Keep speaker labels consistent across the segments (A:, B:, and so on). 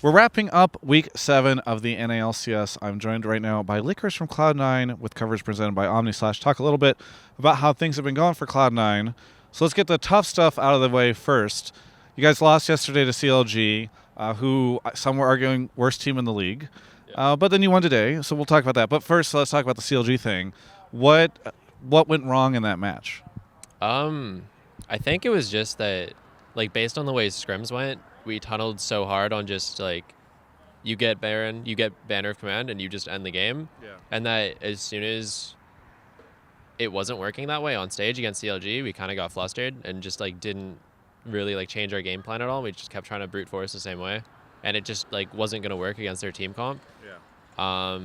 A: We're wrapping up Week 7 of the NALCS. I'm joined right now by Licorice from Cloud9 with coverage presented by Omni / talk a little bit about how things have been going for Cloud9. So let's get the tough stuff out of the way first. You guys lost yesterday to CLG, who some were arguing worst team in the league. But then you won today, so we'll talk about that. But first, let's talk about the CLG thing. What went wrong in that match?
B: I think it was just that, like, based on the way scrims went, we tunneled so hard on just, like, you get banner of command, and you just end the game.
A: Yeah.
B: And that as soon as it wasn't working that way on stage against CLG, we kind of got flustered and just, like, didn't really, like, change our game plan at all. We just kept trying to brute force the same way. And it just, like, wasn't going to work against their team comp.
A: Yeah.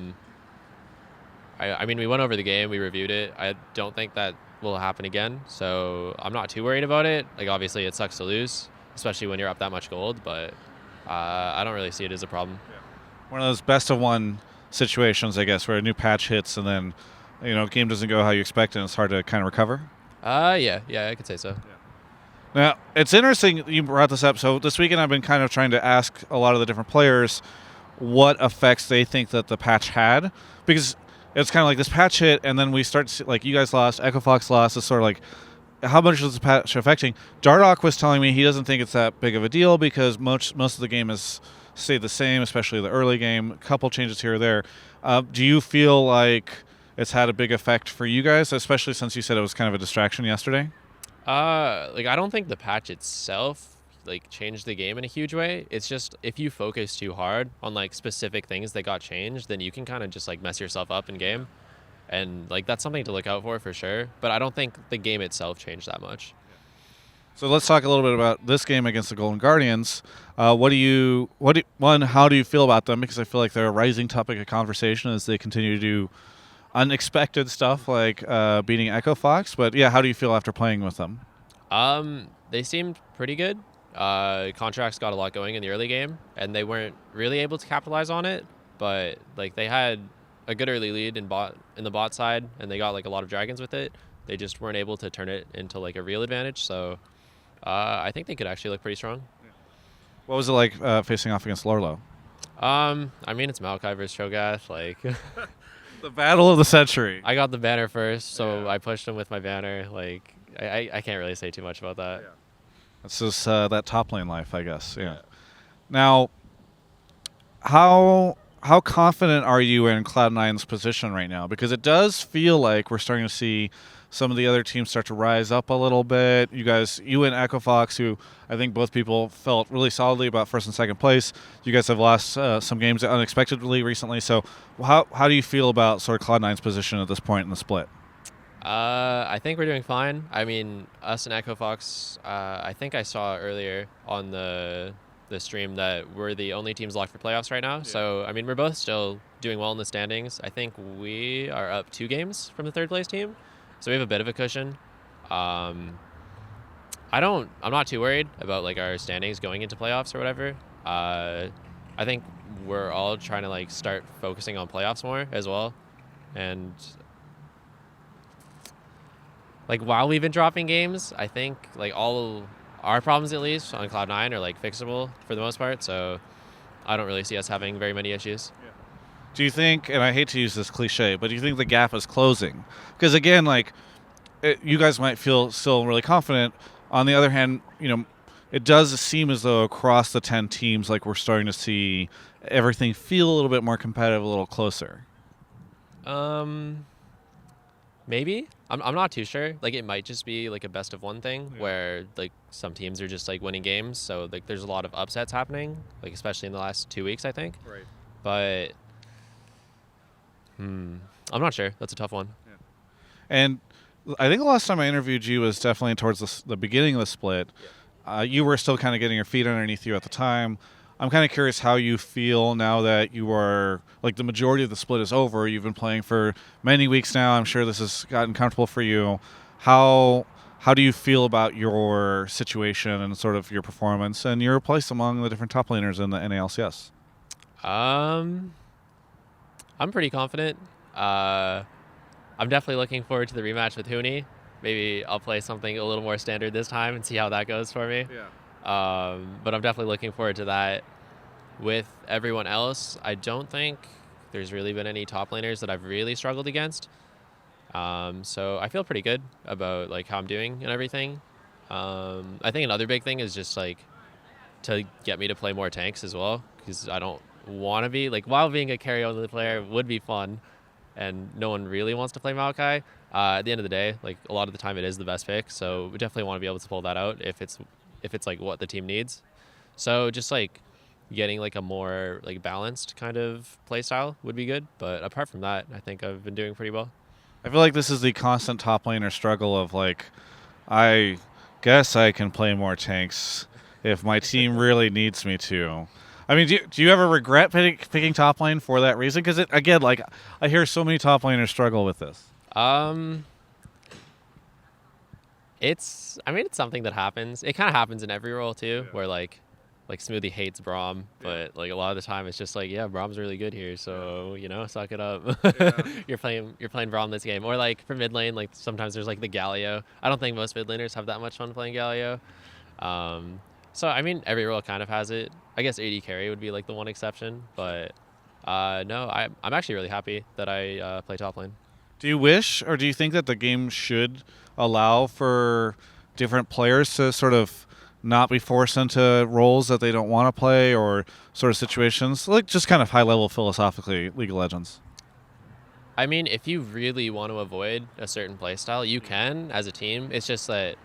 B: I mean, we went over the game, we reviewed it. I don't think that will happen again, so I'm not too worried about it. Like, obviously, it sucks to lose, especially when you're up that much gold, but I don't really see it as a problem.
A: Yeah. One of those best of one situations, I guess, where a new patch hits and then, game doesn't go how you expect and it's hard to kind of recover.
B: Yeah, I could say so.
A: Yeah. Now, it's interesting you brought this up. So this weekend I've been kind of trying to ask a lot of the different players what effects they think that the patch had, because it's kind of like this patch hit, and then we start to see, like, you guys lost, Echo Fox lost. It's sort of like, how much is the patch affecting? Dardoch was telling me he doesn't think it's that big of a deal because most of the game has stayed the same, especially the early game. A couple changes here or there. Do you feel like it's had a big effect for you guys, especially since you said it was kind of a distraction yesterday?
B: Like, I don't think the patch itself, like, changed the game in a huge way. It's just, if you focus too hard on, like, specific things that got changed, then you can kind of just, like, mess yourself up in game. And, like, that's something to look out for sure. But I don't think the game itself changed that much.
A: So let's talk a little bit about this game against the Golden Guardians. How do you feel about them? Because I feel like they're a rising topic of conversation as they continue to do unexpected stuff like beating Echo Fox. But yeah, how do you feel after playing with them?
B: They seemed pretty good. Contracts got a lot going in the early game, and they weren't really able to capitalize on it. But, like, they had a good early lead in the bot side, and they got, like, a lot of dragons with it. They just weren't able to turn it into, like, a real advantage. So I think they could actually look pretty strong.
A: What was it like facing off against Lorlo?
B: I mean, it's Maokai versus Cho'Gath. Like,
A: The battle of the century.
B: I got the banner first, so
A: Yeah.
B: I pushed him with my banner. Like, I can't really say too much about that.
A: Yeah. It's just that top lane life, I guess. Yeah. Now, how confident are you in Cloud9's position right now? Because it does feel like we're starting to see some of the other teams start to rise up a little bit. You and Echo Fox, who I think both people felt really solidly about first and second place. You guys have lost some games unexpectedly recently. So how do you feel about sort of Cloud9's position at this point in the split?
B: I think we're doing fine. I mean, us and Echo Fox, I think I saw earlier on the stream that we're the only teams locked for playoffs right now. Yeah. So, I mean, we're both still doing well in the standings. I think we are up 2 games from the third place team. So we have a bit of a cushion. I'm not too worried about, like, our standings going into playoffs or whatever. I think we're all trying to, like, start focusing on playoffs more as well. And, like, while we've been dropping games, I think, like, all our problems, at least on Cloud9, are, like, fixable for the most part. So I don't really see us having very many issues.
A: Yeah. Do you think, and I hate to use this cliche, but do you think the gap is closing? Because again, like, you guys might feel still really confident. On the other hand, it does seem as though across the 10 teams, like, we're starting to see everything feel a little bit more competitive, a little closer.
B: Maybe. I'm not too sure. Like, it might just be, like, a best of one thing where, like, some teams are just, like, winning games. So, like, there's a lot of upsets happening, like, especially in the last 2 weeks, I think.
A: Right.
B: But I'm not sure. That's a tough one.
A: Yeah. And I think the last time I interviewed you was definitely towards the beginning of the split. Yeah. You were still kind of getting your feet underneath you at the time. I'm kind of curious how you feel now that you are, like, the majority of the split is over. You've been playing for many weeks now. I'm sure this has gotten comfortable for you. How do you feel about your situation and sort of your performance and your place among the different top laners in the NALCS?
B: I'm pretty confident. I'm definitely looking forward to the rematch with Huni. Maybe I'll play something a little more standard this time and see how that goes for me.
A: Yeah.
B: But I'm definitely looking forward to that. with everyone else, I don't think there's really been any top laners that I've really struggled against. So I feel pretty good about like how I'm doing and everything. I think another big thing is just like to get me to play more tanks as well, because I don't want to be like, while being a carry only player would be fun, and no one really wants to play Maokai. At the end of the day, like a lot of the time it is the best pick, so we definitely want to be able to pull that out if it's like what the team needs. So just like getting like a more like balanced kind of play style would be good. But apart from that, I think I've been doing pretty well.
A: I feel like this is the constant top laner struggle of like, I guess I can play more tanks if my team really needs me to. I mean, do you ever regret picking top lane for that reason? Because again, like I hear so many top laners struggle with this.
B: It's something that happens. It kind of happens in every role too, where like Smoothie hates Braum, but like a lot of the time it's just like, yeah, Braum's really good here, so suck it up. You're playing Braum this game. Or like for mid lane, like sometimes there's like the Galio. I don't think most mid laners have that much fun playing Galio. So I mean, every role kind of has it. I guess AD carry would be like the one exception, but no, I'm actually really happy that I play top lane.
A: Do you wish, or do you think that the game should allow for different players to sort of not be forced into roles that they don't want to play, or sort of situations, like just kind of high level philosophically League of Legends?
B: I mean, if you really want to avoid a certain playstyle, you can as a team. It's just that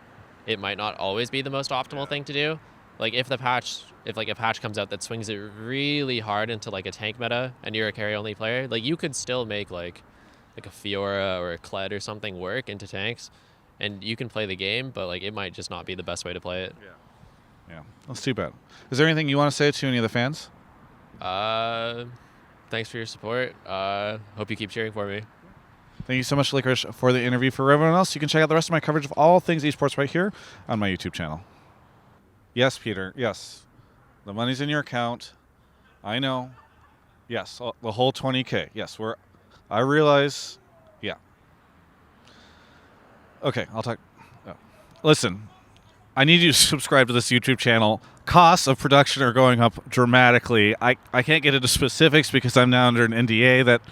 B: it might not always be the most optimal thing to do. Like if a patch comes out that swings it really hard into like a tank meta and you're a carry only player, like you could still make like a Fiora or a Kled or something work into tanks, and you can play the game, but like it might just not be the best way to play it.
A: Yeah, that's too bad. Is there anything you want to say to any of the fans?
B: Thanks for your support. Hope you keep cheering for me.
A: Thank you so much, Licorice, for the interview. For everyone else, you can check out the rest of my coverage of all things esports right here on my YouTube channel. Yes, Peter. Yes. The money's in your account. I know. Yes, the whole 20K. Yes, I realize. Yeah. Okay, I'll talk. Oh. Listen, I need you to subscribe to this YouTube channel. Costs of production are going up dramatically. I can't get into specifics because I'm now under an NDA that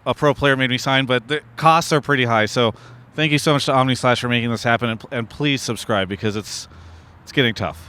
A: a pro player made me sign, but the costs are pretty high. So thank you so much to OmniSlash for making this happen, and please subscribe because it's getting tough.